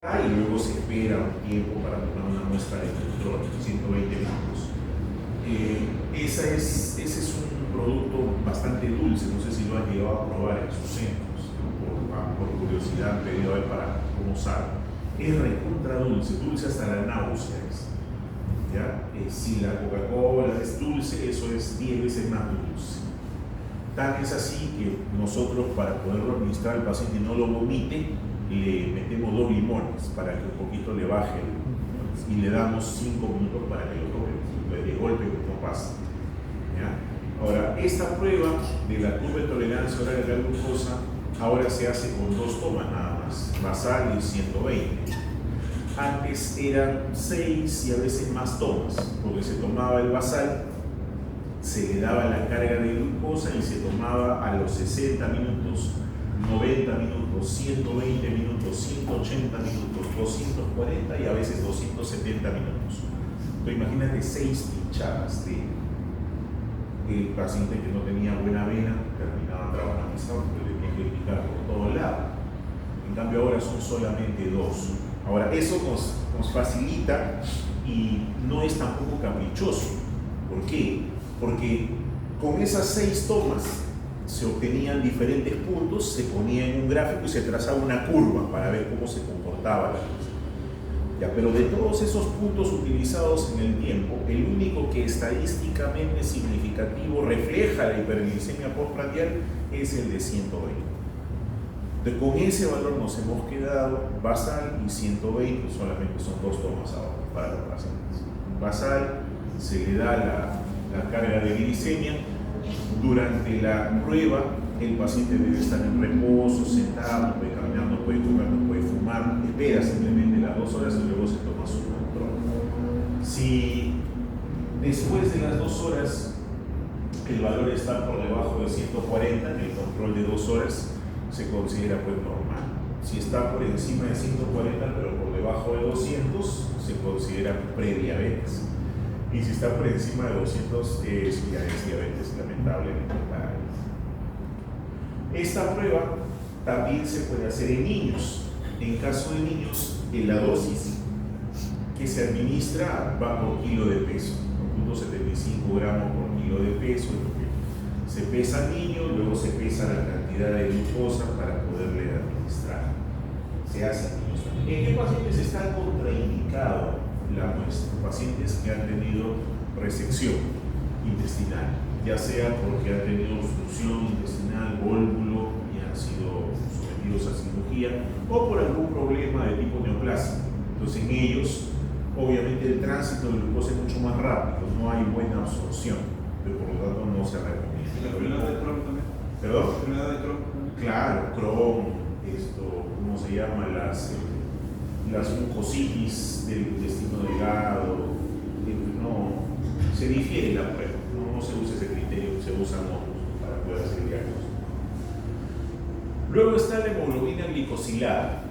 y luego se espera un tiempo para tomar una muestra de control, 120 minutos. Ese es un producto bastante dulce, no sé si lo han llegado a probar en sus centros, ¿no? Por curiosidad han pedido a ver para cómo sabe. Es recontra dulce, dulce hasta la náusea. ¿Ya? Si la Coca-Cola es dulce, eso es 10 veces más dulce. Tan es así que nosotros, para poderlo administrar al paciente y no lo vomite, le metemos 2 limones para que un poquito le baje y le damos 5 minutos para que lo tome de golpe que no pasa. ¿Ya? Ahora, esta prueba de la curva de tolerancia oral a la glucosa ahora se hace con 2 tomas nada más, basal y 120. Antes eran 6 y a veces más tomas, porque se tomaba el basal, se le daba la carga de glucosa y se tomaba a los 60 minutos, 90 minutos, 120 minutos, 180 minutos, 240 y a veces 270 minutos. Entonces imagínate 6 pinchadas de el paciente que no tenía buena vena, terminaba traumatizado porque le tenía que picar por todo lado. En cambio ahora son solamente 2. Ahora eso nos facilita y no es tampoco caprichoso. ¿Por qué? Porque con esas 6 tomas se obtenían diferentes puntos, se ponía en un gráfico y se trazaba una curva para ver cómo se comportaba la cosa. Ya, pero de todos esos puntos utilizados en el tiempo, el único que estadísticamente significativo refleja la hiperglicemia postprandial es el de 120. Entonces, con ese valor nos hemos quedado. Basal y 120 solamente son 2 tomas ahora para los pacientes. Basal se le da la carga de glicemia. Durante la prueba el paciente debe estar en reposo, sentado, no puede caminar, no puede comer, no puede fumar, espera simplemente las 2 horas y luego se toma su control. Si después de las 2 horas el valor está por debajo de 140, en el control de 2 horas se considera pues normal. Si está por encima de 140 pero por debajo de 200 se considera prediabetes. Y si está por encima de 200 ya es diabetes, lamentablemente para él. Esta prueba también se puede hacer en niños. En caso de niños, la dosis que se administra va por kilo de peso, 0.75 gramos por kilo de peso. Se pesa al niño, luego se pesa la cantidad de glucosa para poderle administrar. Se hace en niños también. ¿En qué pacientes está contraindicado la muestra? Pacientes que han tenido resección intestinal, ya sea porque han tenido obstrucción intestinal, vólvulo y han sido sometidos a cirugía, o por algún problema de tipo neoplásico. Entonces en ellos, obviamente el tránsito de glucosa es mucho más rápido, no hay buena absorción, pero por lo tanto no se recomienda. ¿La enfermedad de Crohn también? ¿Perdón? ¿La enfermedad de Crohn también? Claro, Crohn, ¿cómo se llama? Las mucositis del intestino delgado, no, se difiere la prueba, no se usa ese criterio, se usan otros para poder hacer el diagnóstico. Luego está la hemoglobina glicosilada.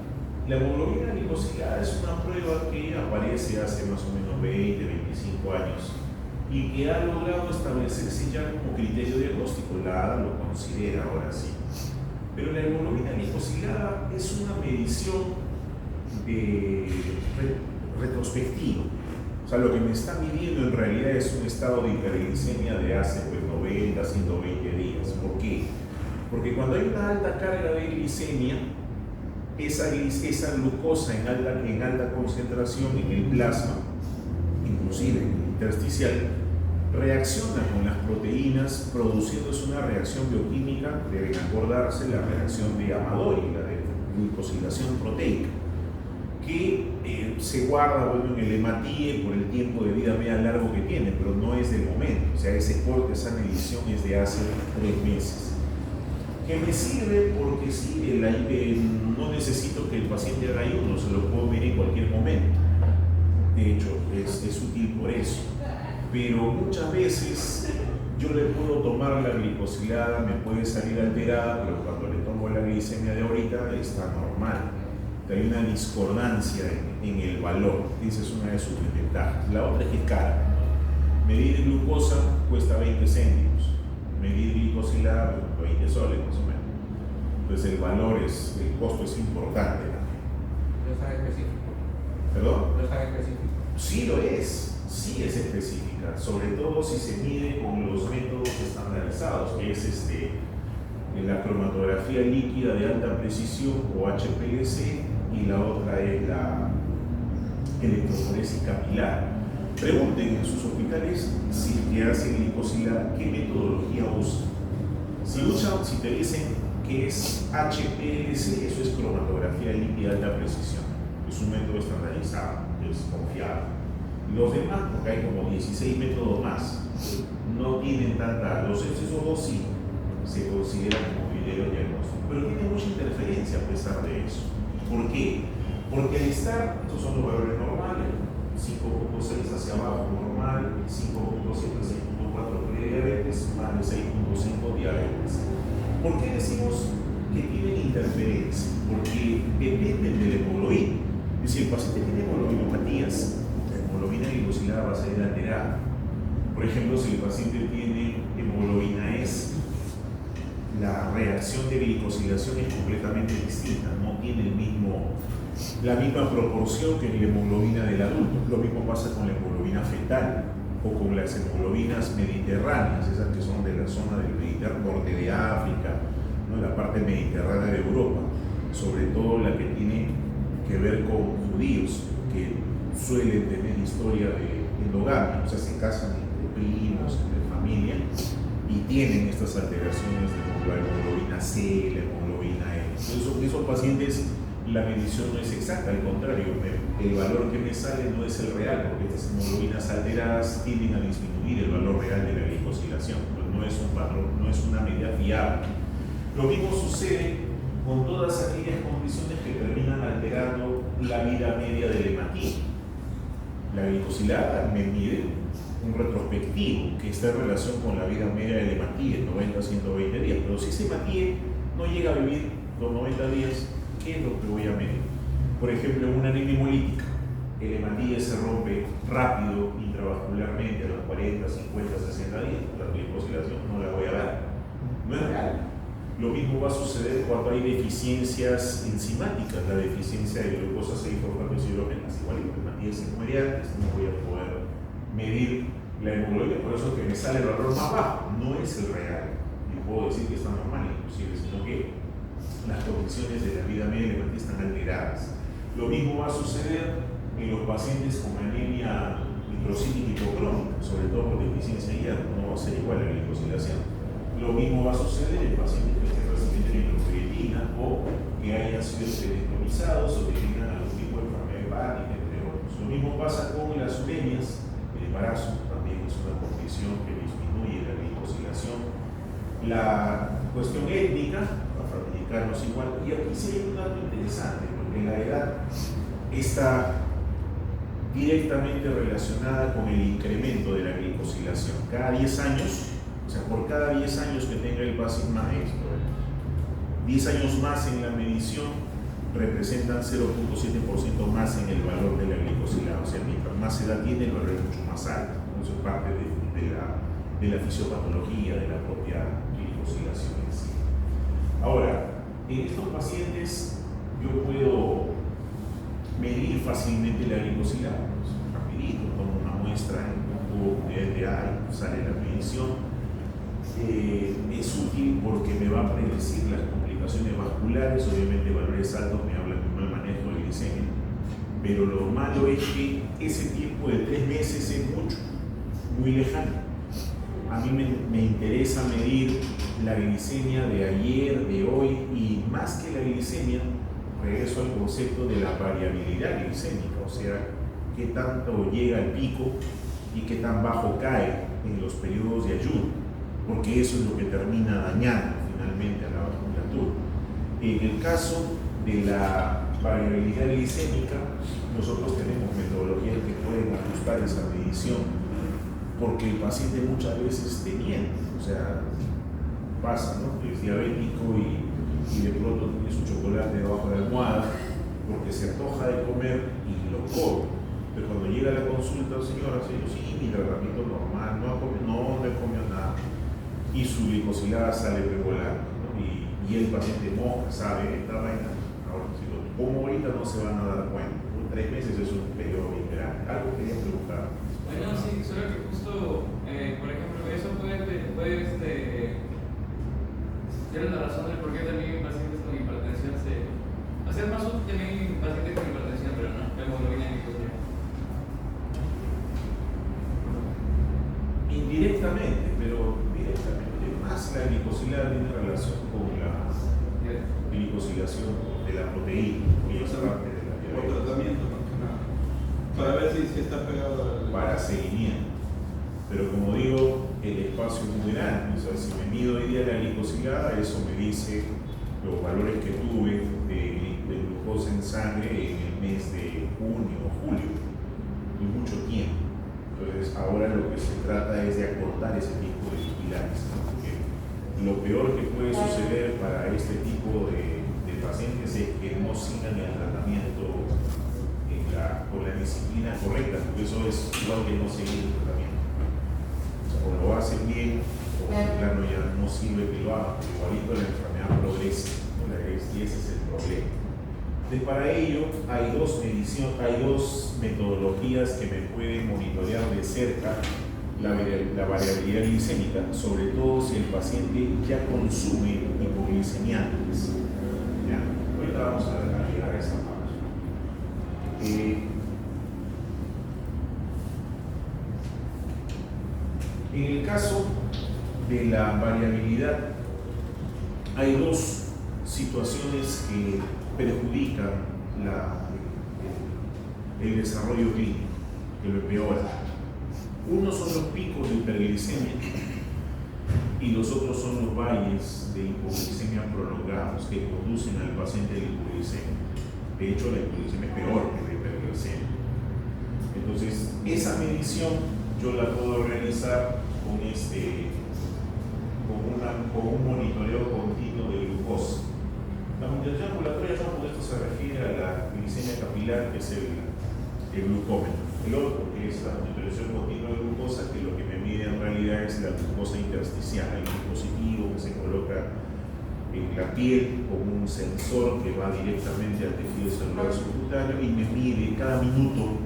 La hemoglobina glicosilada es una prueba que aparece hace más o menos 20, 25 años y que ha logrado establecerse ya como criterio diagnóstico. La ADA lo considera ahora sí. Pero la hemoglobina glicosilada es una medición retrospectivo. O sea, lo que me está midiendo en realidad es un estado de hiperglicemia de hace 90, 120 días. ¿Por qué? Porque cuando hay una alta carga de glicemia, esa glucosa en alta concentración en el plasma, inclusive en el intersticial, reacciona con las proteínas produciéndose una reacción bioquímica, deben acordarse, la reacción de Amadori, la de glucosilación proteica, que se guarda en el hematíe por el tiempo de vida media largo que tiene, pero no es del momento. O sea, ese corte, esa medición es de hace 3 meses. Que me sirve porque sí, no necesito que el paciente haga ayuno, se lo puedo ver en cualquier momento. De hecho, es útil por eso. Pero muchas veces yo le puedo tomar la glicosilada, me puede salir alterada, pero cuando le tomo la glicemia de ahorita está normal. Hay una discordancia en el valor. Esa es una de sus desventajas. La otra es que es cara. Medir glucosa cuesta 20 céntimos. Medir glicosilada, 20 soles más o menos. Entonces el costo es importante también. ¿Ya sabes qué cifra? ¿Perdón? No es tan específico. Sí es específica, sobre todo si se mide con los métodos estandarizados, que es la cromatografía líquida de alta precisión o HPLC y la otra es la electroforesis capilar. Pregunten en sus hospitales si que hacen glicosilar qué metodología usan. Si te dicen que es HPLC, eso es cromatografía líquida de alta precisión. Es un método estandarizado, es confiable. Los demás, porque hay como 16 métodos más, no tienen tanta. Esos dos sí se consideran como video diagnóstico, pero tienen mucha interferencia a pesar de eso. ¿Por qué? Porque al estar, estos son los valores normales, 5.6 hacia abajo normal, 5.7 a 6.4 prediabetes, más de 6.5 diabetes. ¿Por qué decimos que tienen interferencia? Porque dependen del hemoglobina. Es decir, el paciente tiene hemoglobinopatías, la hemoglobina glicosilada va a ser alterada. Por ejemplo, si el paciente tiene hemoglobina S, la reacción de glicosilación es completamente distinta, no tiene la misma proporción que en la hemoglobina del adulto. Lo mismo pasa con la hemoglobina fetal o con las hemoglobinas mediterráneas, esas que son de la zona del Mediterráneo, norte de África, ¿no? La parte mediterránea de Europa, sobre todo la que tiene que ver con judíos que suelen tener historia de endogamia, o sea, se casan entre primos, entre familia, y tienen estas alteraciones de la hemoglobina C, la hemoglobina E. Esos pacientes, la medición no es exacta, al contrario, el valor que me sale no es el real, porque estas hemoglobinas alteradas tienden a disminuir el valor real de la glicosilación, pues no es un patrón, no es una medida fiable. Lo mismo sucede con todas aquellas condiciones que terminan alterando la vida media del hematí. La glicosilada me mide un retrospectivo que está en relación con la vida media del hematí en 90 a 120 días, pero si ese hematí no llega a vivir los 90 días, ¿qué es lo que voy a medir? Por ejemplo, en una anemia hemolítica, el hematí se rompe rápido intravascularmente a los 40, 50, 60 días, la glicosilación no la voy a dar, no es real. Lo mismo va a suceder cuando hay deficiencias enzimáticas, la deficiencia de glucosa 6-fosfatidilhidrogenasa, igual el hematí es inmediato, no voy a poder medir la hemoglobina, por eso que me sale el valor más bajo, no es el real. Yo puedo decir que está normal inclusive, sino que las condiciones de la vida media del hematí están alteradas. Lo mismo va a suceder en los pacientes con anemia microcítica hipocrónica, sobre todo por deficiencia de hierro, no va a ser igual la glicosilación. Lo mismo va a suceder en pacientes que estén recibiendo eritropoyetina o que hayan sido esterectomizados o que tengan algún tipo de enfermedad hepática, entre otros. Lo mismo pasa con las uremias. El embarazo también es una condición que disminuye la glicosilación. La cuestión étnica, afroamericanos igual, y aquí sí hay un dato interesante, porque la edad está directamente relacionada con el incremento de la glicosilación. Cada 10 años, o sea, por cada 10 años que tenga el paciente más esto, 10 años más en la medición representan 0.7% más en el valor de la glicosilada. O sea, mientras más edad tiene, el valor es mucho más alto. Eso es parte de la fisiopatología de la propia glicosilación en sí. Ahora, en estos pacientes yo puedo medir fácilmente la glicosilada. Rapidito, tomo una muestra en un tubo de ETA y sale la medición. Es útil porque me va a predecir las complicaciones vasculares. Obviamente valores altos me hablan de un mal manejo de glicemia, pero lo malo es que ese tiempo de 3 meses es mucho, muy lejano. A mí me interesa medir la glicemia de ayer, de hoy, y más que la glicemia, regreso al concepto de la variabilidad glicémica, o sea, qué tanto llega al pico y qué tan bajo cae en los periodos de ayuno, porque eso es lo que termina dañando finalmente a la vasculatura. En el caso de la variabilidad glicémica, nosotros tenemos metodologías que pueden ajustar esa medición, porque el paciente muchas veces te miente, o sea, pasa, ¿no? Es diabético y de pronto tiene su chocolate debajo de la almohada porque se antoja de comer y lo come. Pero cuando llega a la consulta, señora, sí, mi tratamiento normal, no le comió nada, y su glicosilada sale regular, ¿no? Y el paciente moja, sabe, esta vaina, ahora si lo como ahorita no se van a dar cuenta, por 3 meses eso algo quería preguntar. Bueno, sí, solo que justo, por ejemplo, eso puede ser una razón del por qué también pacientes con hipertensión o sea, es más útil también pacientes con hipertensión, pero no, hemoglobina glicosímica. Indirectamente, pero directamente más la glicosilada tiene relación con la glicosilación de la proteína, y esa parte de la Por diabetes. tratamiento, más que nada. Para ver si está pegado al. Para seguimiento. Pero como digo, el espacio es muy grande. O sea, si me mido hoy día la glicosilada, eso me dice los valores que tuve de glucosa en sangre en el mes de junio o julio. Es mucho tiempo. Entonces, ahora lo que se trata es de acortar ese tipo de pilares, ¿no? Porque lo peor que puede suceder para este tipo de pacientes es que no sigan el tratamiento con la disciplina correcta, porque eso es igual que no seguir el tratamiento. O sea, o lo hacen bien, o de plano ya no sirve que lo hagan, pero igualito la enfermedad progresa, ¿no? Y ese es el problema. Entonces, para ello hay dos metodologías que me pueden monitorear de cerca la variabilidad glicémica, sobre todo si el paciente ya consume hipoglicemiantes. ¿Ya? Ahorita vamos a llegar a esa parte. En el caso de la variabilidad, hay dos situaciones que perjudican el desarrollo clínico, que lo empeoran. Uno son los picos de hiperglicemia y los otros son los valles de hipoglicemia prolongados que conducen al paciente a la hipoglicemia. De hecho, la hipoglicemia es peor que la hiperglicemia. Entonces, esa medición yo la puedo realizar con un monitoreo continuo de glucosa. La monitorización ambulatoria no, porque esto se refiere a la glicemia capilar, que es el glucómetro. El otro, que es la monitorización continua de glucosa, que lo que me mide en realidad es la glucosa intersticial, el dispositivo que se coloca en la piel con un sensor que va directamente al tejido celular subcutáneo y me mide cada minuto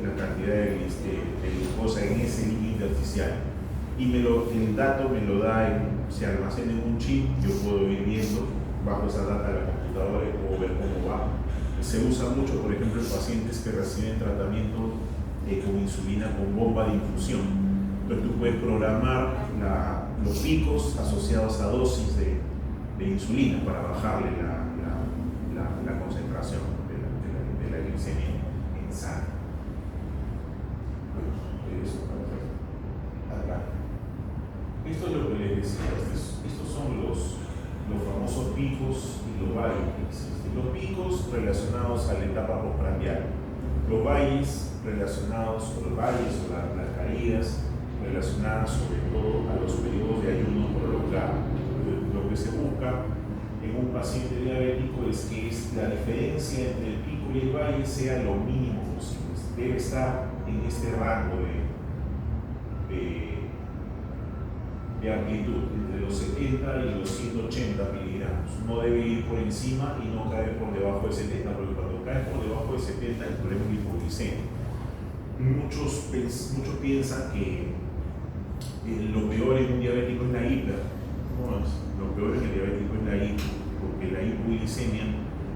la cantidad de glucosa en ese líquido intersticial. Y el dato me lo da, se almacena en un chip, yo puedo ir viendo bajo esa data de la computadora y puedo ver cómo va. Se usa mucho, por ejemplo, en pacientes que reciben tratamiento con insulina con bomba de infusión. Entonces tú puedes programar los picos asociados a dosis de insulina para bajarle la concentración de la glicemia en sangre. Esto es lo que les decía, estos son los famosos picos y los valles que existen. Los picos relacionados a la etapa postprandial, los valles relacionados, o las caídas relacionadas sobre todo a los periodos de ayuno prolongado. Lo que se busca en un paciente diabético es que la diferencia entre el pico y el valle sea lo mínimo posible. Debe estar en este rango de amplitud, entre los 70 y los 180 miligramos. No debe ir por encima y no caer por debajo de 70, porque cuando cae por debajo de 70 el problema es hipoglicemia. Muchos piensan que lo peor en un diabético es la hiper. No, lo peor en el diabético es la hipo, porque la hipoglicemia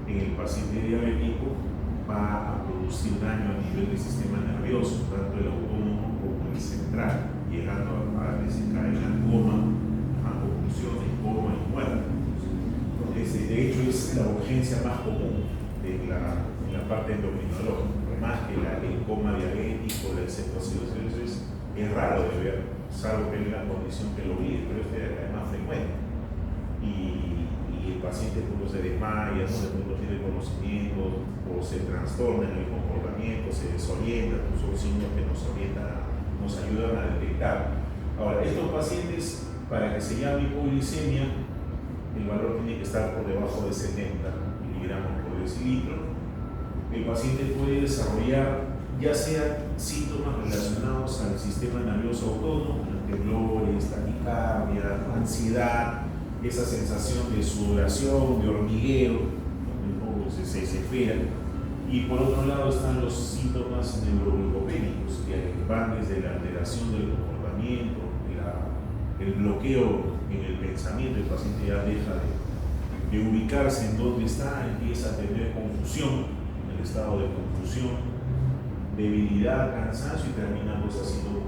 en el paciente diabético va a producir daño a nivel del sistema nervioso, tanto el autónomo como el central, llegando a desencadenar coma, a convulsiones, coma y muerte. De hecho, es la urgencia más común en la parte endocrinológica, más que el coma diabético, la cetoacidosis, es raro de ver, salvo que hay una condición que lo obligue, pero es más frecuente. Y el paciente cuando se desmaya, no tiene conocimiento, o se trastorna en el comportamiento, se desorienta, son signos que nos ayudan a detectar. Ahora, estos pacientes, para que se llame hipoglicemia, el valor tiene que estar por debajo de 70 miligramos por decilitro. El paciente puede desarrollar ya sea síntomas relacionados al sistema nervioso autónomo, temblores, taquicardia, ansiedad, esa sensación de sudoración, de hormigueo, se desespera, Y por otro lado están los síntomas neuroglicopénicos, que van desde la alteración del comportamiento, el bloqueo en el pensamiento. El paciente ya deja de ubicarse en dónde está, empieza a tener confusión, el estado de confusión, debilidad, cansancio, y termina pues haciendo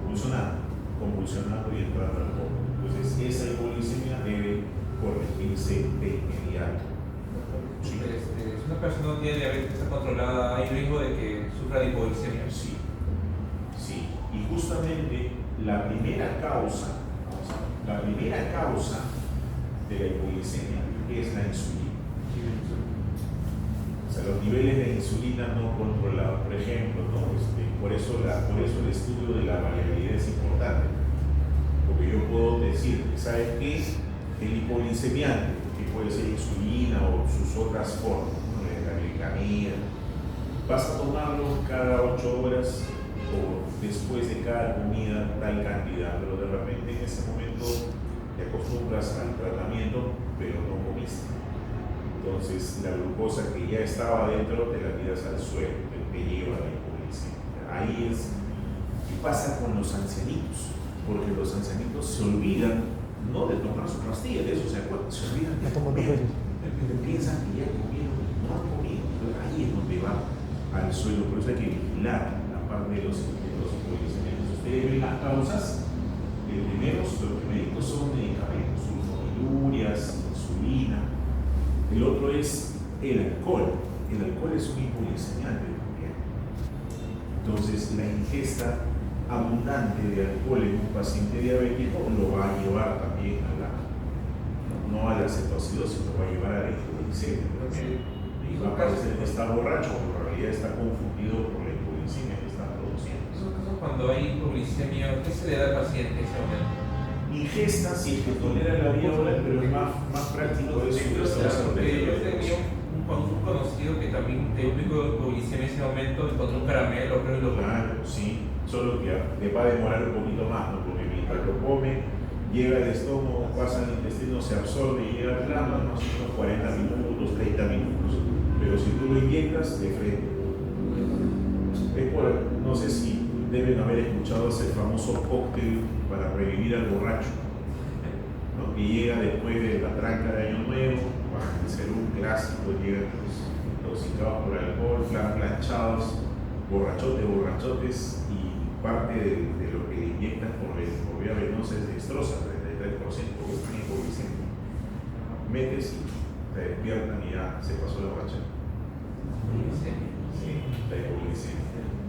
convulsionando y entrando al coma. Entonces esa hipoglicemia debe corregirse de inmediato. Sí. Si una persona no tiene diabetes, está controlada, ¿hay riesgo de que sufra de hipoglicemia? Sí, sí. Y justamente la primera causa de la hipoglicemia es la insulina. O sea, los niveles de insulina no controlados, por ejemplo, ¿no? Por eso el estudio de la variabilidad es importante. Porque yo puedo decir, ¿sabes qué? El hipoglicemiante, que puede ser insulina o sus otras formas, ¿no? La glicamida, vas a tomarlo cada 8 horas o después de cada comida tal cantidad, pero de repente en ese momento te acostumbras al tratamiento, pero no comiste. Entonces la glucosa que ya estaba dentro te la tiras al suelo, te lleva a la hipoglicemia. Ahí es. ¿Qué pasa con los ancianitos? Porque los ancianitos se olvidan no de tomar su pastilla, de eso se acuerdan, se olvidan de comer. Piensan que ya comieron y no han comido. Entonces, ahí es donde va al suelo. Por eso hay que vigilar la parte de los hipoglicemiantes. Ustedes ven las causas. Los primeritos son medicamentos, sulfonilureas, insulina. El otro es el alcohol. El alcohol es un hipoglicemiante también. Entonces, la ingesta abundante de alcohol en un paciente diabético lo va a llevar también no a la cetoacidosis, lo va a llevar a la hipoglicemia también. Y va a parecer que está borracho, pero en realidad está confundido por la hipoglicemia que está produciendo. En esos casos, cuando hay hipoglicemia, ¿qué se le da al paciente en ese momento? Ingesta, si es que tolera la vía oral, pero es más práctico eso. Yo tenía un conocido que también de un pico de hipoglicemia en ese momento encontró un caramelo, creo que lo Claro, sí, solo que le va a demorar un poquito más, ¿no? Porque mientras lo come, llega al estómago, pasa al intestino, se absorbe y llega al plasma, más o menos 40 minutos, 30 minutos. Pero si tú lo inyectas, de frente. No sé si deben haber escuchado ese famoso cóctel para revivir al borracho, ¿no? Que llega después de la tranca de Año Nuevo, va a ser un clásico, llegan intoxicados por alcohol, planchados, borrachotes, y parte de lo que le inyectan por vía venosa es destroza 33%, porque están hipoglicémicos. Metes y te despiertan y ya se pasó la borrachera. Sí, la hipoglicemia.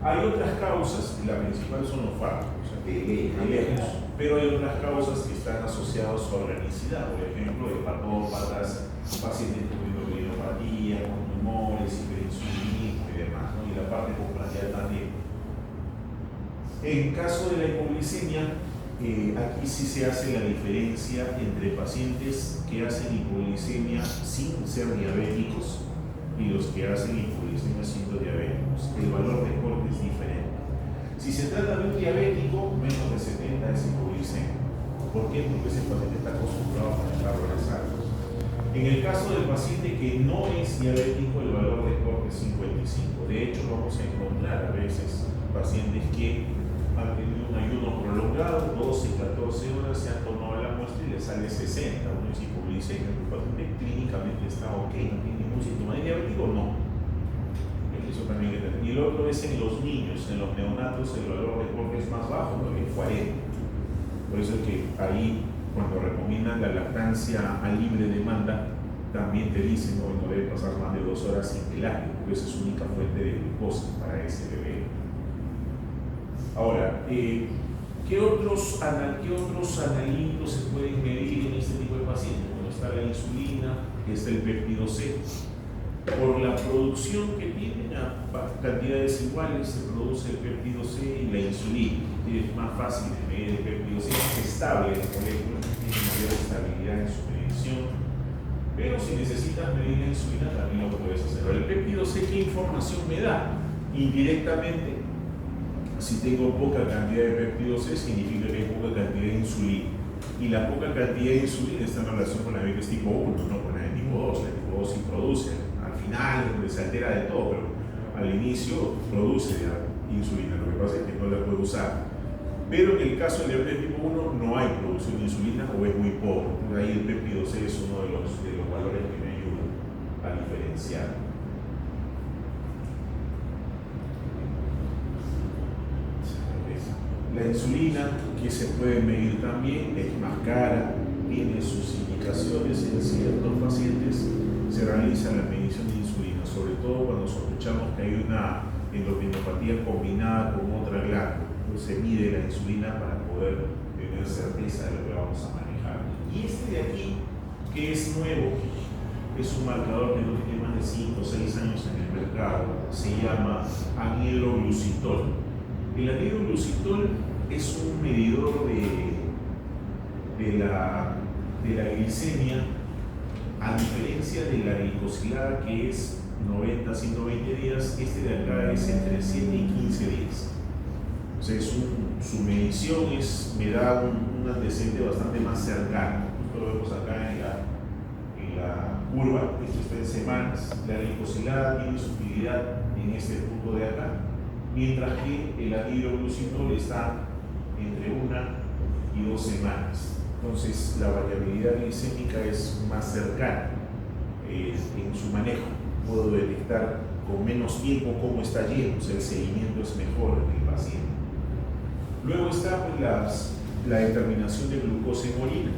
Hay otras causas, la principal son los fármacos, de lejos, pero hay otras causas que están asociadas a organicidad, por ejemplo, hepatópatas, pacientes con hidropielopatía, con tumores, hiperinsulinismo y demás, ¿no? Y la parte postprandial también. En caso de la hipoglicemia, aquí sí se hace la diferencia entre pacientes que hacen hipoglicemia sin ser diabéticos y los que hacen hipoglicemia siendo diabéticos. El valor de corte es diferente. Si se trata de un diabético, menos de 70 es hipoglicemia. ¿Por qué? Porque ese paciente está acostumbrado a manejar valores altos. En el caso del paciente que no es diabético, el valor de corte es 55. De hecho, vamos a encontrar a veces pacientes que han tenido un ayuno prolongado, 12, 14 horas, se han tomado la muestra y le sale 60. Uno es hipoglicemia, el paciente clínicamente está ok, no tiene ningún síntoma. ¿Es diabético? No. Eso también hay que tener. Y el otro es en los niños, en los neonatos, el valor de corte es más bajo, porque es 40. Por eso es que ahí, cuando recomiendan la lactancia a libre demanda, también te dicen que no debe pasar más de 2 horas sin pelaje, porque esa es su única fuente de glucosa para ese bebé. Ahora, ¿qué otros analíticos se pueden medir en este tipo de pacientes? Bueno, está la insulina, está el péptido C. Por la producción que tienen a cantidades iguales se produce el péptido C y la insulina. Es más fácil de medir el péptido C, es estable en el molécula, tiene mayor estabilidad en su medición. Pero si necesitas medir la insulina también lo puedes hacer. El péptido C, ¿qué información me da? Indirectamente, si tengo poca cantidad de péptido C, significa que hay poca cantidad de insulina. Y la poca cantidad de insulina está en relación con la diabetes tipo 1, no con la de tipo 2. La tipo 2 sí produce. Al final, donde se altera de todo, pero al inicio produce insulina, lo que pasa es que no la puede usar. Pero en el caso del diabetes tipo 1 no hay producción de insulina o es muy pobre. Entonces ahí el péptido C es uno de los valores que me ayudan a diferenciar. La insulina, que se puede medir también, es más cara, tiene sus indicaciones. En ciertos pacientes se realiza la medición de insulina, sobre todo cuando sospechamos que hay una endocrinopatía combinada con otra glándula. Se mide la insulina para poder tener certeza de lo que vamos a manejar. Y este de aquí, que es nuevo, es un marcador que no tiene más de 5 o 6 años en el mercado, se llama anhidroglucitol. El anhidroglucitol es un medidor de la glicemia, a diferencia de la glicosilada, que es 90 a 120 días, este de acá es entre 7 y 15 días. O sea, su medición me da un antecedente bastante más cercano. Esto lo vemos acá en la curva, esto está en semanas. La glicosilada tiene su utilidad en este punto de acá, mientras que el anhidroglucitol está entre 1 y 2 semanas. Entonces, la variabilidad glicémica es más cercana en su manejo. Puedo detectar con menos tiempo cómo está yendo, o sea, el seguimiento es mejor en el paciente. Luego está pues, la determinación de glucosa en orina.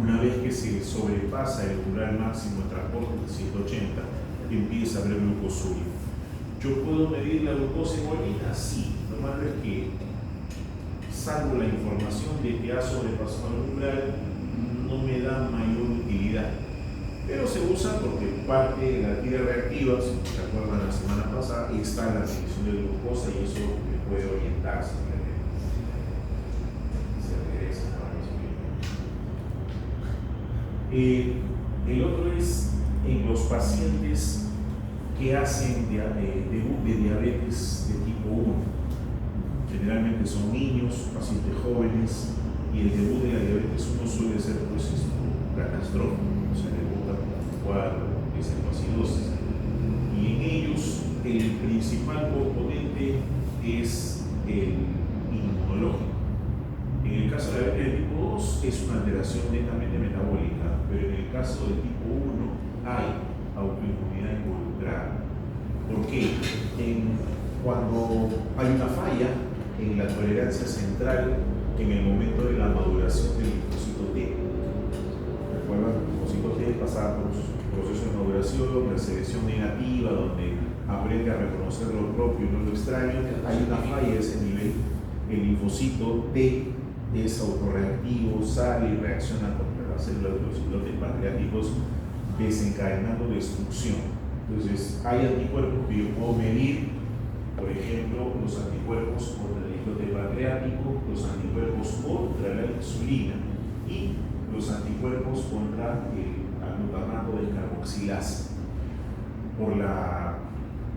Una vez que se sobrepasa el umbral máximo de transporte de 180, empieza a haber glucosuria. ¿Yo puedo medir la glucosa en orina? Sí. Lo malo es que, salvo la información de que ha sobrepasado el umbral, no me da mayor utilidad. Pero se usa porque parte de la tira reactiva, si se acuerdan la semana pasada, está la medición de glucosa y eso me puede orientar. El otro es en los pacientes que hacen debut de diabetes de tipo 1. Generalmente son niños, pacientes jóvenes, y el debut de la diabetes 1 suele ser catastrófico, o sea, debuta con un cuadro de cetoacidosis. Y en ellos el principal componente es el inmunológico. En el caso de la diabetes de tipo 2 es una alteración netamente metabólica, pero en el caso del tipo 1 hay autoinmunidad involucrada. ¿Por qué? Cuando hay una falla en la tolerancia central en el momento de la maduración del linfocito T. Recuerdan, el linfocito T pasaba por un proceso de maduración, la selección negativa, donde aprende a reconocer lo propio y no lo extraño. Hay una falla a ese nivel. El linfocito T es autorreactivo, sale y reacciona contra las células de los islotes pancreáticos, desencadenando destrucción. Entonces, hay anticuerpos que yo puedo medir, por ejemplo, los anticuerpos contra el islote pancreático, los anticuerpos contra la insulina y los anticuerpos contra el glutamato del carboxilasa. Por la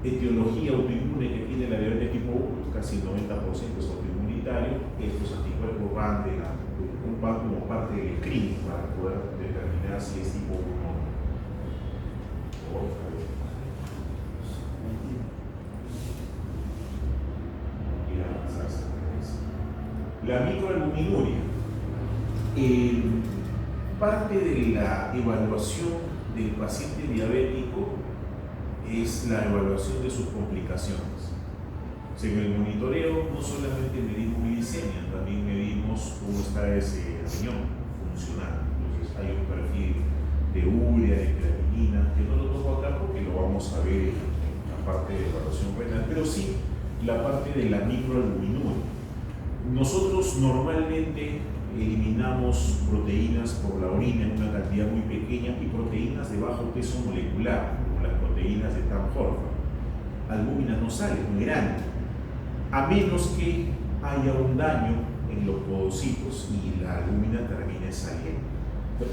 etiología autoinmune que tiene la diabetes tipo 1, casi el 90% es autoinmunitario, estos anticuerpos van como parte del screening para poder determinar si es tipo 1 o no. La microalbuminuria. Parte de la evaluación del paciente diabético es la evaluación de sus complicaciones. En el monitoreo no solamente medimos glicemia, también medimos cómo está ese riñón funcionando. Entonces hay un perfil de urea, de creatinina, que no lo toco acá porque lo vamos a ver en la parte de evaluación renal, pero sí la parte de la microalbuminuria. Nosotros normalmente eliminamos proteínas por la orina en una cantidad muy pequeña y proteínas de bajo peso molecular, como las proteínas de Tan-Horford. Albúmina no sale, es muy grande, a menos que haya un daño en los podocitos y la albúmina termine saliendo.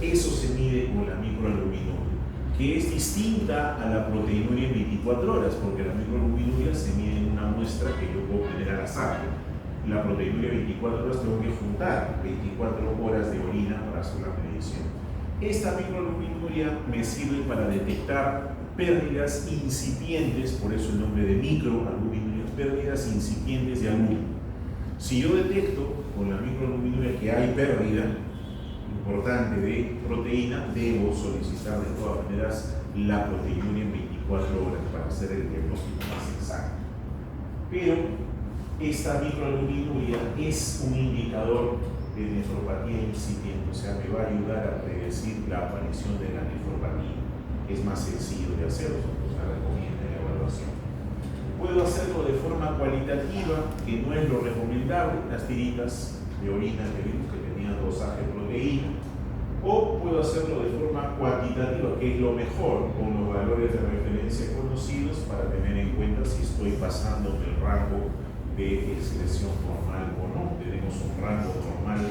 Eso se mide con la microalbuminuria, que es distinta a la proteinuria en 24 horas, porque la microalbuminuria se mide en una muestra que yo puedo tener al azar. La proteinuria 24 horas tengo que juntar 24 horas de orina para hacer la medición. Esta microalbuminuria me sirve para detectar pérdidas incipientes, por eso el nombre de microalbuminuria, pérdidas incipientes de albúmina. Si yo detecto con la microalbuminuria que hay pérdida importante de proteína, debo solicitar de todas maneras la proteinuria en 24 horas para hacer el diagnóstico más exacto. Pero esta microalbuminuria es un indicador de nefropatía incipiente, o sea, me va a ayudar a predecir la aparición de la nefropatía. Es más sencillo de hacer, o sea, recomienda la evaluación. Puedo hacerlo de forma cualitativa, que no es lo recomendable, las tiritas de orina que vimos que tenían dosaje de proteína, o puedo hacerlo de forma cuantitativa, que es lo mejor, con los valores de referencia conocidos para tener en cuenta si estoy pasando del rango de excreción normal o no. Tenemos un rango normal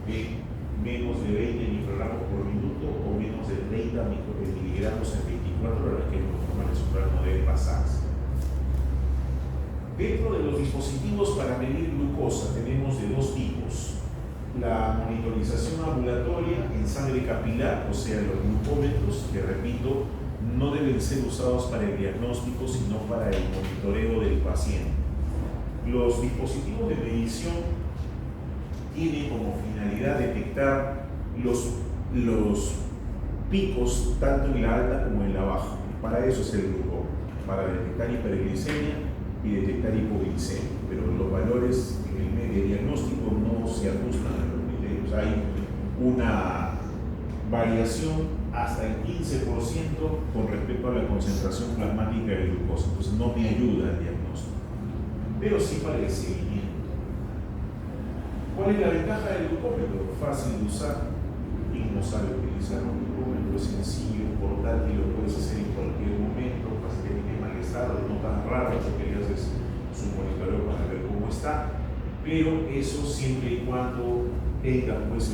de menos de 20 microgramos por minuto o menos de 30 miligramos en 24 horas, que es lo normal, es un rango de pasarse. Dentro de los dispositivos para medir glucosa tenemos de dos tipos: la monitorización ambulatoria en sangre capilar, o sea, los glucómetros, que repito, no deben ser usados para el diagnóstico, sino para el monitoreo del paciente. Los dispositivos de medición tienen como finalidad detectar los picos tanto en la alta como en la baja. Para eso es el glucómetro, para detectar hiperglicemia y detectar hipoglicemia, pero los valores en el medio diagnóstico no se ajustan a los criterios. Hay una variación hasta el 15% con respecto a la concentración plasmática de glucosa, entonces no me ayuda al diagnóstico, pero sí para el seguimiento. ¿Cuál es la ventaja del glucómetro? Fácil de usar, quien no sabe utilizar un glucómetro, es sencillo, portátil, lo puedes hacer en cualquier momento, para que tiene malestar, no tan raro, porque le haces su monitoreo para ver cómo está, pero eso siempre y cuando tenga pues,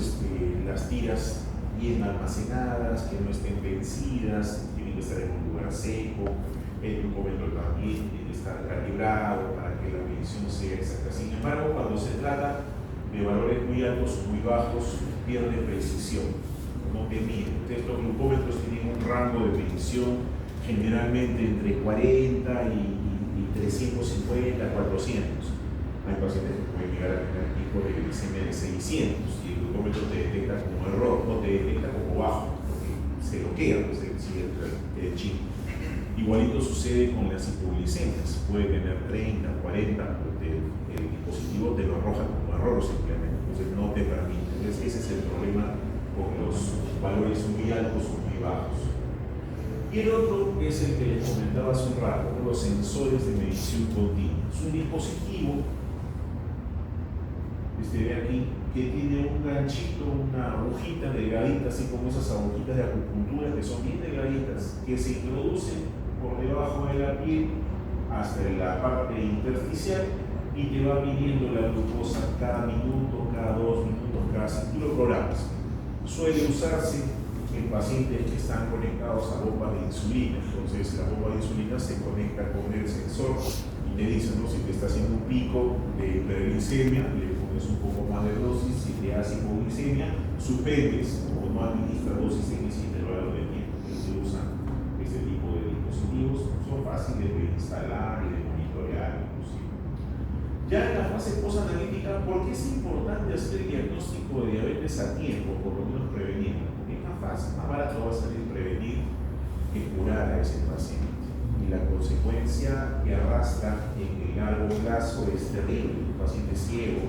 las tiras bien almacenadas, que no estén vencidas, tienen que estar en un lugar seco, el glucómetro también tiene que estar calibrado para que la medición sea exacta. Sin embargo, cuando se trata de valores muy altos o muy bajos, pierde precisión, no te mide. Estos glucómetros tienen un rango de medición generalmente entre 40 y 350, 400. Hay pacientes que pueden llegar a tener pico de glicemia de 600 y el glucómetro te detecta como error, no te detecta como bajo, porque se bloquea, pues, el chip. Igualito sucede con las hipoglicemias, puede tener 30, 40, el dispositivo te lo arroja como error simplemente, entonces no te permite. Entonces ese es el problema con los valores muy altos o muy bajos. Y el otro es el que les comentaba hace un rato, los sensores de medición continua. Es un dispositivo, ve aquí, que tiene un ganchito, una agujita delgadita, así como esas agujitas de acupuntura que son bien delgaditas, que se introducen por debajo de la piel hasta la parte intersticial y te va midiendo la glucosa cada minuto, cada 2 minutos, cada 5 programas. Suele usarse en pacientes que están conectados a bombas de insulina, entonces la bomba de insulina se conecta con el sensor y te dice, ¿no? Si te está haciendo un pico de hiperglicemia, le pones un poco más de dosis. Si te hace hipoglicemia, suspendes o no administras dosis en ese intervalo de tiempo. Se usan este tipo de dispositivos, son fáciles de instalar y de monitorear inclusive. Ya en la fase posanalítica, ¿por qué es importante hacer el diagnóstico de diabetes a tiempo, por lo menos prevenirla? Porque es más fácil, más barato va a salir prevenir que curar a ese paciente. Y la consecuencia que arrastra en el largo plazo es terrible. Un paciente ciego,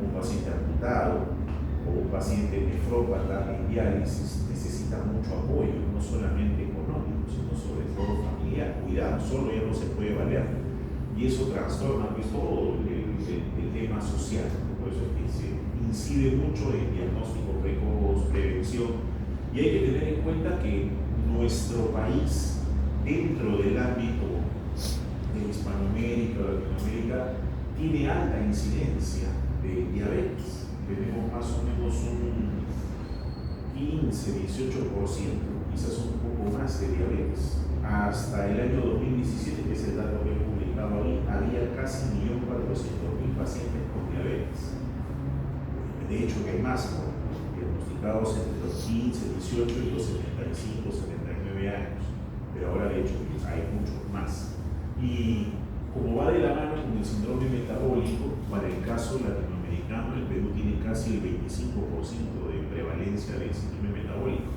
un paciente amputado o un paciente nefrópata en diálisis necesita mucho apoyo, no solamente económico, sino sobre todo familiar. Cuidado, solo ya no se puede valer. Y eso trastorna pues, todo el tema social. Por eso es que se incide mucho en diagnóstico precoz, prevención. Y hay que tener en cuenta que nuestro país, dentro del ámbito de Hispanoamérica o Latinoamérica, tiene alta incidencia de diabetes. Tenemos más o menos un 15-18%, quizás un poco más de diabetes. Hasta el año 2017, que es el dato que he publicado ahí, había casi 1.400.000 pacientes con diabetes. De hecho, que hay más, ¿no? Diagnosticados entre los 15, 18 y los 75, 79 años. pero ahora de hecho hay muchos más. Y como va de la mano con el síndrome metabólico, para el caso latinoamericano, el Perú tiene casi el 25% de prevalencia del síndrome metabólico.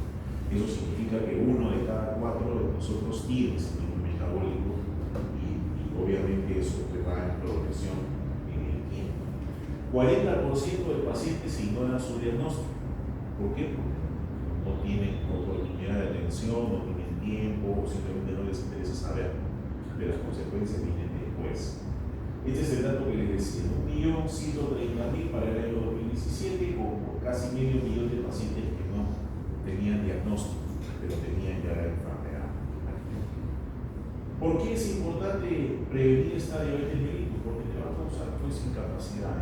Eso significa que 1 de cada 4 de nosotros tiene síndrome metabólico y obviamente eso va en progresión en el tiempo. 40% de pacientes ignoran su diagnóstico. ¿Por qué? Porque no tienen oportunidad de atención, no tienen tiempo, o simplemente no les interesa saber de las consecuencias que vienen después. Este es el dato que les decía, 1.130.000 para el año 2017, con casi medio millón de pacientes que no tenían diagnóstico, pero tenían ya la enfermedad. ¿Por qué es importante prevenir esta diabetes mellitus? Porque te va a causar pues incapacidad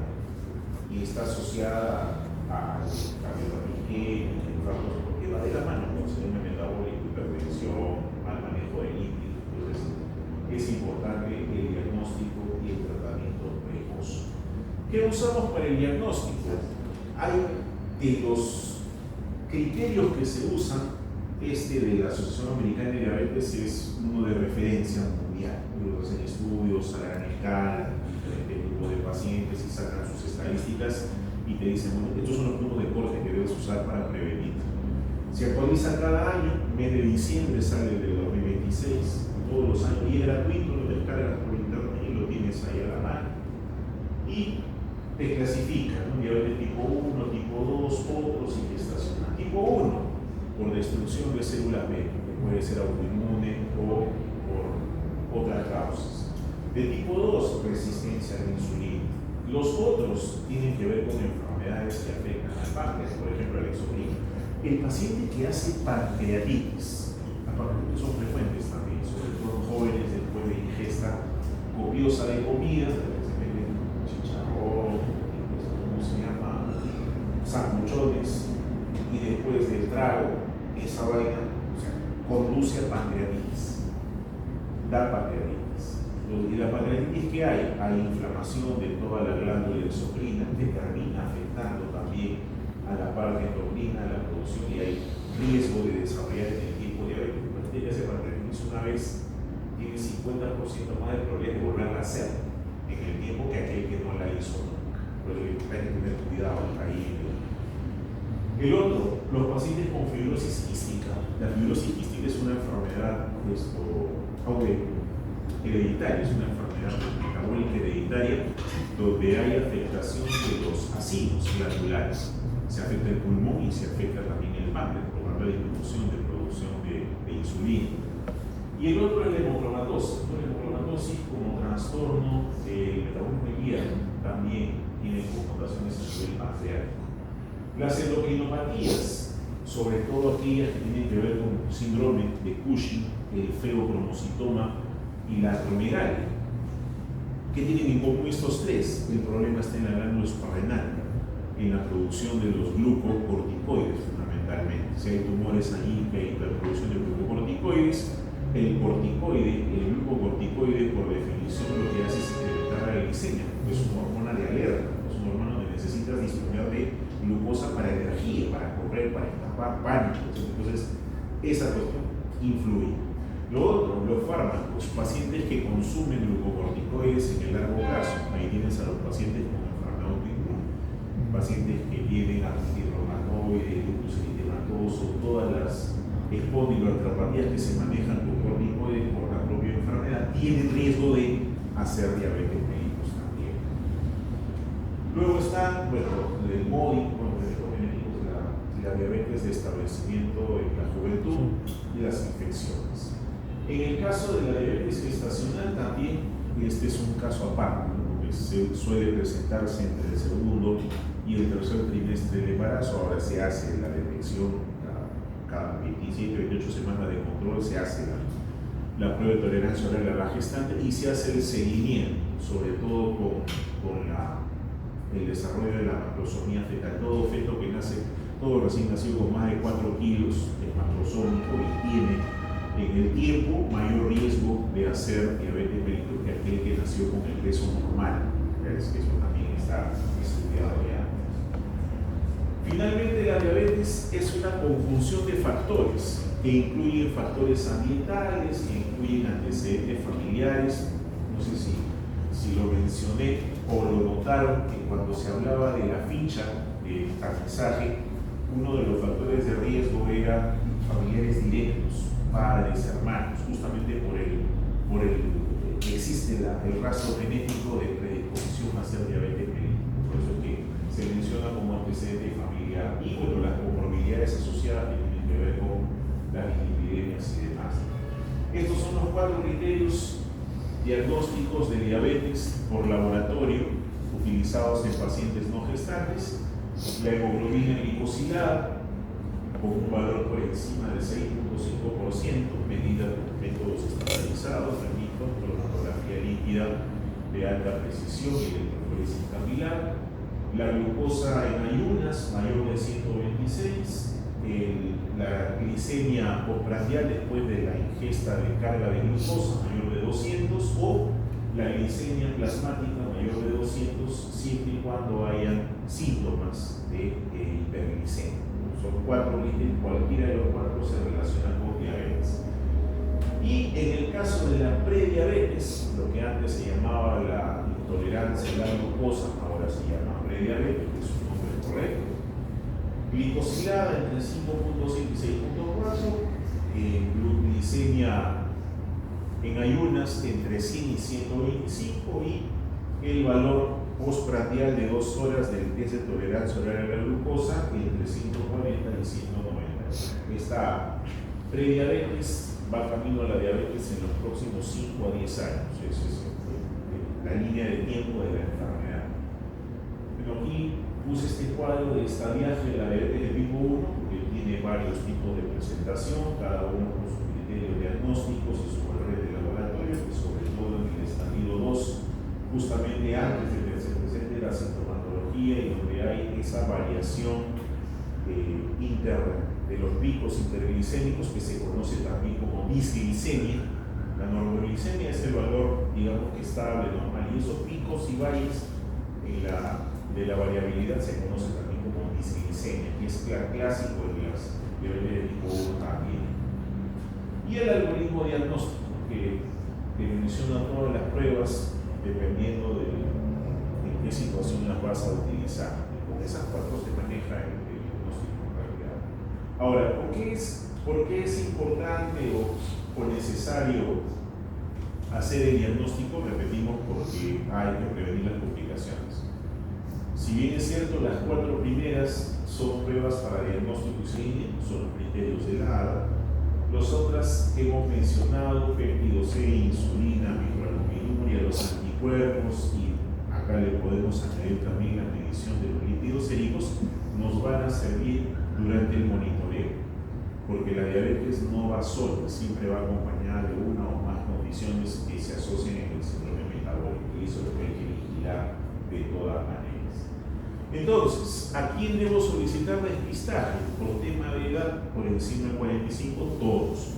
y está asociada al cardiorritmia, infartos, porque va de la mano con el sistema metabólico, hipertensión, al manejo de lípidos. Entonces, es importante el diagnóstico y el tratamiento precoz. ¿Qué usamos para el diagnóstico? Hay de los criterios que se usan, de la Asociación Americana de Diabetes es uno de referencia mundial. Ellos hacen estudios a gran escala, diferentes grupos de pacientes y sacan sus estadísticas y te dicen, bueno, estos son los puntos de corte que debes usar para prevenir. Se actualiza cada año, mes de diciembre sale el del 2026, todos los años, y es gratuito, lo descargas por internet y lo tienes ahí a la mano. Y te clasifica, ¿no? Diabetes tipo 1, tipo 2, otros y gestacional. Tipo 1, por destrucción de células beta, que puede ser autoinmune o por otras causas. De tipo 2, resistencia a la insulina. Los otros tienen que ver con enfermedades que afectan al páncreas, por ejemplo, la exocrina. El paciente que hace pancreatitis, las pancreatitis son frecuentes también, sobre todo en jóvenes después de ingesta copiosa de comida, se meten chicharrón, ¿cómo se llama? Sanguchones, y después del trago, esa vaina, conduce a pancreatitis, da pancreatitis. Y la pancreatitis que hay inflamación de toda la glándula exocrina que termina afectando también a la parte endocrina, a la producción, y hay riesgo de desarrollar en el tiempo diabetes. El paciente que hace pancreatitis una vez tiene 50% más de probabilidad de volverla a hacer en el tiempo que aquel que no la hizo nunca. Pero hay que tener cuidado ahí. El otro, los pacientes con fibrosis quística. La fibrosis quística es una enfermedad hereditaria, es una enfermedad metabólica hereditaria donde hay afectación de los ácidos glandulares. Se afecta el pulmón y se afecta también el páncreas, por la disminución de producción de insulina. Y el otro es la hemocromatosis. La hemocromatosis como trastorno del metabolismo liviano también tiene connotaciones a nivel pancreático. Las endocrinopatías, sobre todo aquellas que tienen que ver con síndrome de Cushing, el feocromocitoma y la acromegalia. ¿Qué tienen en común estos tres? El problema está en la glándula suprarrenal, en la producción de los glucocorticoides fundamentalmente. Si hay tumores allí que hay hiperproducción de glucocorticoides, el glucocorticoide por definición lo que hace es incrementar la glicemia, es una hormona de alerta, es una hormona donde necesitas disponer de glucosa para energía, para correr, para escapar, pánico. Entonces, esa cuestión influye. Lo otro, los fármacos, pacientes que consumen glucocorticoides en el largo plazo. Ahí tienes a los pacientes con enfermedad autoinmune, pacientes que tienen artritis reumatoide, lupus eritematoso, todas las espondiloartropatías que se manejan con corticoides por la propia enfermedad, tienen riesgo de hacer diabetes mellitus también. Luego está, el MODI, la diabetes de establecimiento en la juventud y las infecciones. En el caso de la diabetes gestacional también, este es un caso aparte, ¿no? Porque se suele presentarse entre el segundo y el tercer trimestre del embarazo. Ahora se hace la detección cada 27, 28 semanas de control, se hace la prueba de tolerancia oral a la gestante y se hace el seguimiento, sobre todo con el desarrollo de la macrosomía fetal. Todo feto que nace, todo recién nacido con más de 4 kilos es macrosómico y tiene en el tiempo mayor riesgo de hacer diabetes mellitus que aquel que nació con el peso normal. Es que eso también está estudiado ya. Finalmente, la diabetes es una conjunción de factores que incluyen factores ambientales, que incluyen antecedentes familiares. No sé si lo mencioné o lo notaron que cuando se hablaba de la ficha de aterrizaje, uno de los factores de riesgo era familiares directos, padres, hermanos, justamente por el existe el rastro genético de predisposición a ser diabetes mellitus. Por eso es que se menciona como antecedente familiar. Y bueno, las comorbilidades asociadas que tienen que ver con las dislipidemias y demás. Estos son los 4 criterios diagnósticos de diabetes por laboratorio utilizados en pacientes no gestantes. La hemoglobina glicosilada con un valor por encima del 6.5%, medida por métodos estandarizados, repito, cromatografía líquida de alta precisión y electroforesis capilar. La glucosa en ayunas mayor de 126, la glicemia postprandial después de la ingesta de carga de glucosa mayor de 200 o la glicemia plasmática mayor de 200 siempre y cuando hayan síntomas de hiperglicemia. Son 4 ítems, cualquiera de los 4 se relaciona con diabetes. Y en el caso de la prediabetes, lo que antes se llamaba la intolerancia a la glucosa, ahora se llama prediabetes, que es un nombre correcto. Glicosilada entre 5.5 y 6.4, glicemia en ayunas entre 100 y 125 y el valor postprandial de 2 horas del test de tolerancia oral a la glucosa entre 140 y 190. Esta prediabetes va camino a la diabetes en los próximos 5 a 10 años. Esa es la línea de tiempo de la enfermedad. Pero aquí puse este cuadro de estadiaje de la diabetes de tipo 1 porque tiene varios tipos de presentación, cada uno con sus criterios diagnósticos y sus valores de laboratorio, que sobre todo en el estadio 2, justamente antes de que se presente la sintomatología y donde hay esa variación de los picos interglicémicos que se conoce también como disglicemia. La normoglicemia es el valor, digamos que estable, normal, y esos picos y valles de la variabilidad se conoce también como disglicemia, que es clásico en las diabetes de tipo 1 también. Y el algoritmo diagnóstico que menciona todas las pruebas dependiendo de en qué situación las vas a utilizar. Con esas 4 se maneja el diagnóstico en realidad. Ahora, ¿por qué es importante o necesario hacer el diagnóstico? Repetimos, porque hay que prevenir las complicaciones. Si bien es cierto, las 4 primeras son pruebas para diagnóstico y seguimiento, son los criterios de la ADA. Las otras que hemos mencionado, péptido C, insulina, microalbuminuria, los anticuerpos, y acá le podemos añadir también la medición de los lípidos séricos, nos van a servir durante el monitoreo, porque la diabetes no va sola, siempre va acompañada de una o más condiciones que se asocian en el síndrome metabólico, y eso es lo que hay que vigilar de todas maneras. Entonces, ¿a quién debo solicitar despistaje? Por tema de edad, por encima de 45, todos.